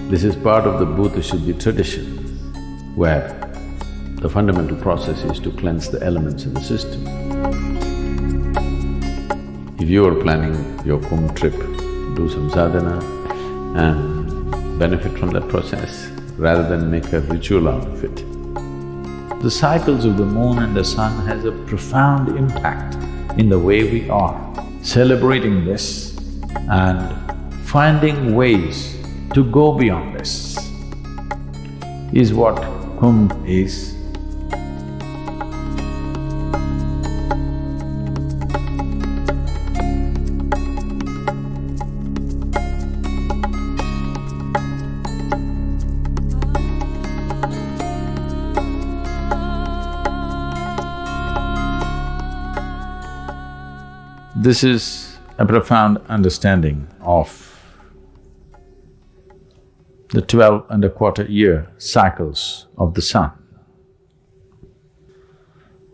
This is part of the Bhuta tradition, where the fundamental process is to cleanse the elements in the system. If you are planning your Kumbh trip, do some sadhana and benefit from that process rather than make a ritual out of it. The cycles of the moon and the sun has a profound impact in the way we are. Celebrating this and finding ways to go beyond this is what Kumbh is. This is a profound understanding of the 12.25-year cycles of the sun.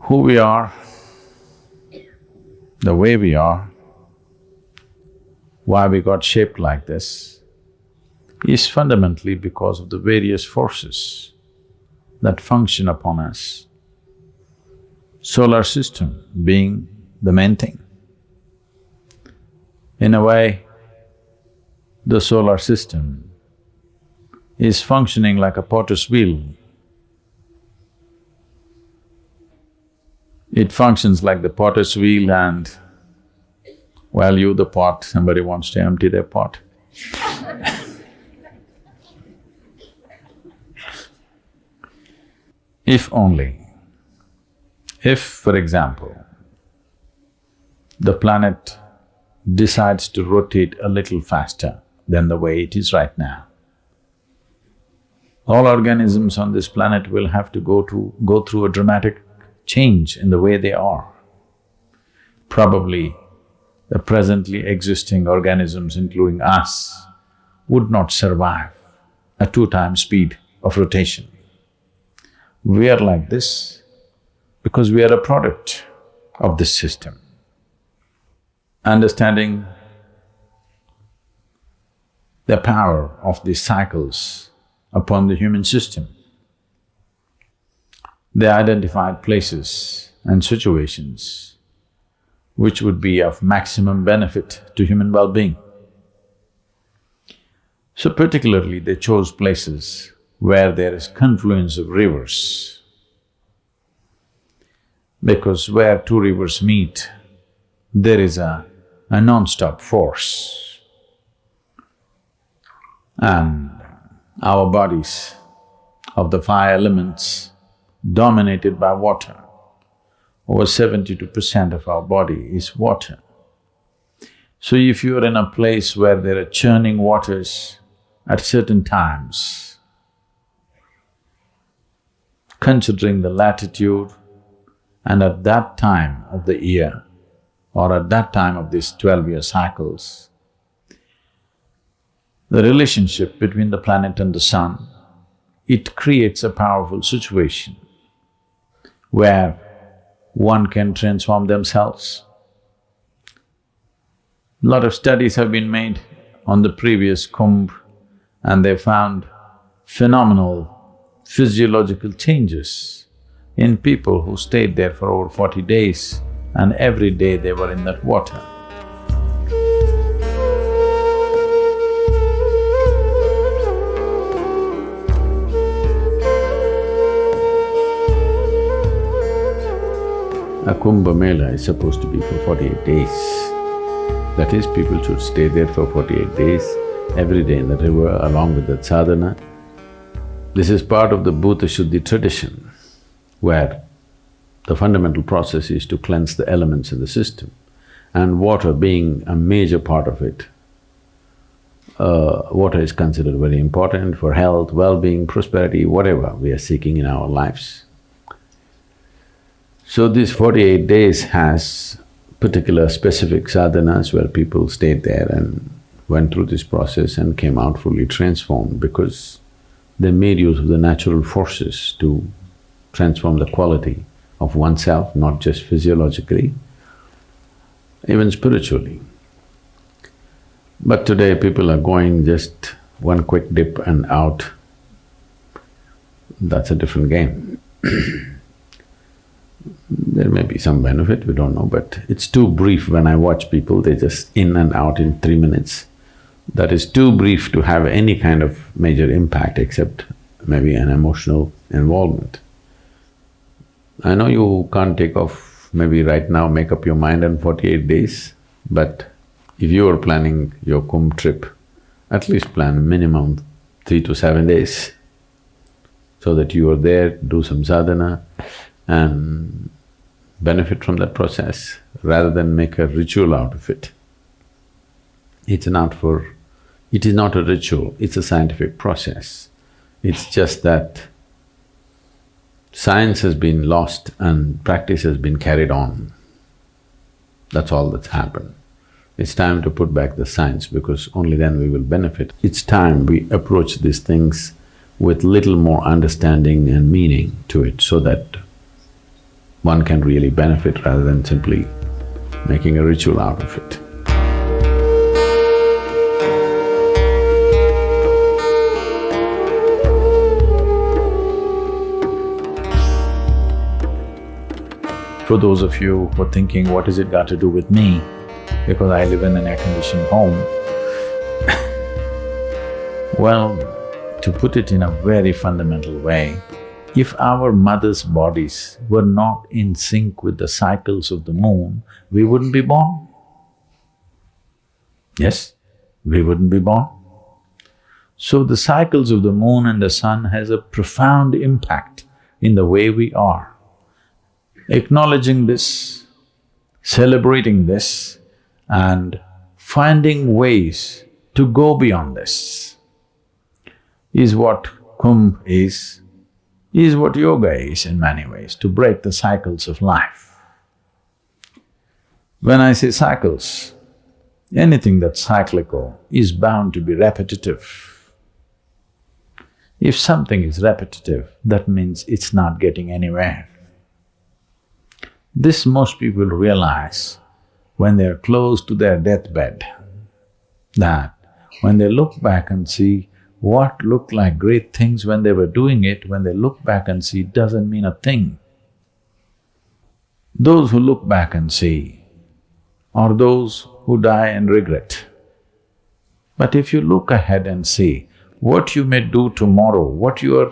Who we are, the way we are, why we got shaped like this, is fundamentally because of the various forces that function upon us. Solar system being the main thing. In a way, the solar system is functioning like a potter's wheel. It functions like the potter's wheel and, well, you the pot, somebody wants to empty their pot. If only, if, for example, the planet decides to rotate a little faster than the way it is right now, all organisms on this planet will have to go through a dramatic change in the way they are. Probably the presently existing organisms, including us, would not survive a 2 times speed of rotation. We are like this because we are a product of this system. Understanding the power of these cycles upon the human system, they identified places and situations which would be of maximum benefit to human well-being. So particularly they chose places where there is confluence of rivers, because where 2 rivers meet, there is a non-stop force. And our bodies of the 5 elements dominated by water, over 72% of our body is water. So if you are in a place where there are churning waters at certain times, considering the latitude and at that time of the year, or at that time of these 12-year cycles, the relationship between the planet and the sun, it creates a powerful situation where one can transform themselves. A lot of studies have been made on the previous Kumbh and they found phenomenal physiological changes in people who stayed there for over 40 days and every day they were in that water. A Kumbh Mela is supposed to be for 48 days. That is, people should stay there for 48 days, every day in the river along with that sadhana. This is part of the Bhuta tradition, where the fundamental process is to cleanse the elements in the system, and water being a major part of it. Water is considered very important for health, well-being, prosperity, whatever we are seeking in our lives. So these 48 days has particular specific sadhanas where people stayed there and went through this process and came out fully transformed, because they made use of the natural forces to transform the quality of oneself, not just physiologically, even spiritually. But today people are going just one quick dip and out, that's a different game. There may be some benefit, we don't know, but it's too brief. When I watch people, they're just in and out in 3 minutes. That is too brief to have any kind of major impact except maybe an emotional involvement. I know you can't take off maybe right now, make up your mind in 48 days, but if you are planning your Kumbh trip, at least plan minimum 3 to 7 days, so that you are there, do some sadhana and benefit from that process, rather than make a ritual out of it. It is not a ritual, it's a scientific process. It's just that science has been lost and practice has been carried on. That's all that's happened. It's time to put back the science, because only then we will benefit. It's time we approach these things with little more understanding and meaning to it, so that one can really benefit rather than simply making a ritual out of it. For those of you who are thinking, what has it got to do with me, because I live in an air-conditioned home, well, to put it in a very fundamental way, if our mothers' bodies were not in sync with the cycles of the moon, we wouldn't be born. Yes, we wouldn't be born. So the cycles of the moon and the sun has a profound impact in the way we are. Acknowledging this, celebrating this, and finding ways to go beyond this is what Kumbh is what yoga is in many ways, to break the cycles of life. When I say cycles, anything that's cyclical is bound to be repetitive. If something is repetitive, that means it's not getting anywhere. This most people realize when they're close to their deathbed, that when they look back and see what looked like great things when they were doing it, when they look back and see, it doesn't mean a thing. Those who look back and see are those who die and regret. But if you look ahead and see what you may do tomorrow, what you are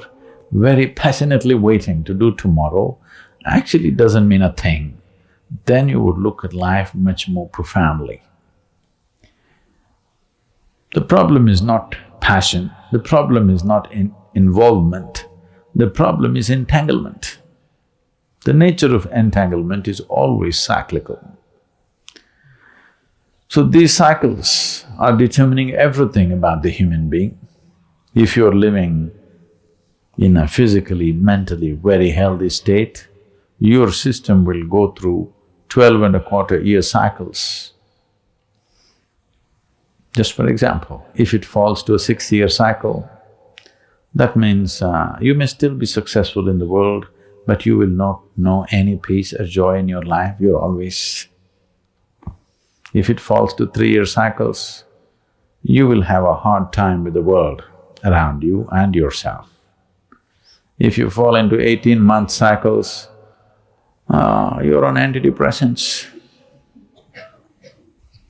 very passionately waiting to do tomorrow, actually doesn't mean a thing, then you would look at life much more profoundly. The problem is not passion, the problem is not involvement, the problem is entanglement. The nature of entanglement is always cyclical. So these cycles are determining everything about the human being. If you're living in a physically, mentally very healthy state, your system will go through 12.25-year cycles. Just for example, if it falls to a 6-year cycle, that means you may still be successful in the world, but you will not know any peace or joy in your life, you're always… If it falls to 3-year cycles, you will have a hard time with the world around you and yourself. If you fall into 18-month cycles, you're on antidepressants.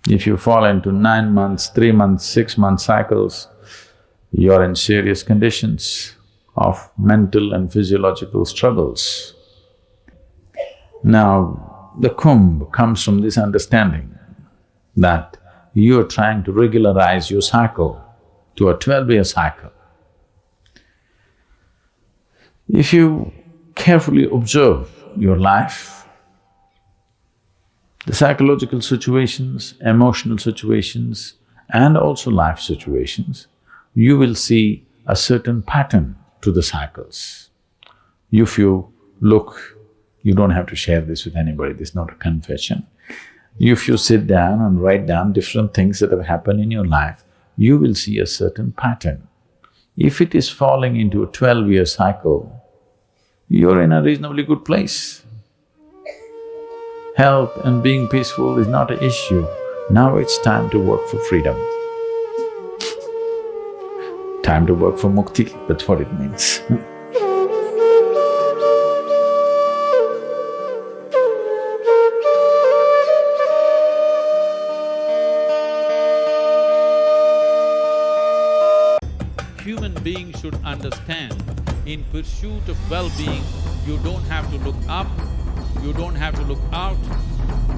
If you fall into 9 months, 3 months, 6-month cycles, you're in serious conditions of mental and physiological struggles. Now, the Kumbh comes from this understanding that you're trying to regularize your cycle to a 12-year cycle. If you carefully observe your life, the psychological situations, emotional situations, and also life situations, you will see a certain pattern to the cycles. If you look, you don't have to share this with anybody, this is not a confession. If you sit down and write down different things that have happened in your life, you will see a certain pattern. If it is falling into a 12-year cycle, you're in a reasonably good place. Health and being peaceful is not an issue. Now it's time to work for freedom. Time to work for mukti, that's what it means. Human beings should understand, in pursuit of well-being, you don't have to look up, you don't have to look out.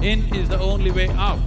In is the only way out.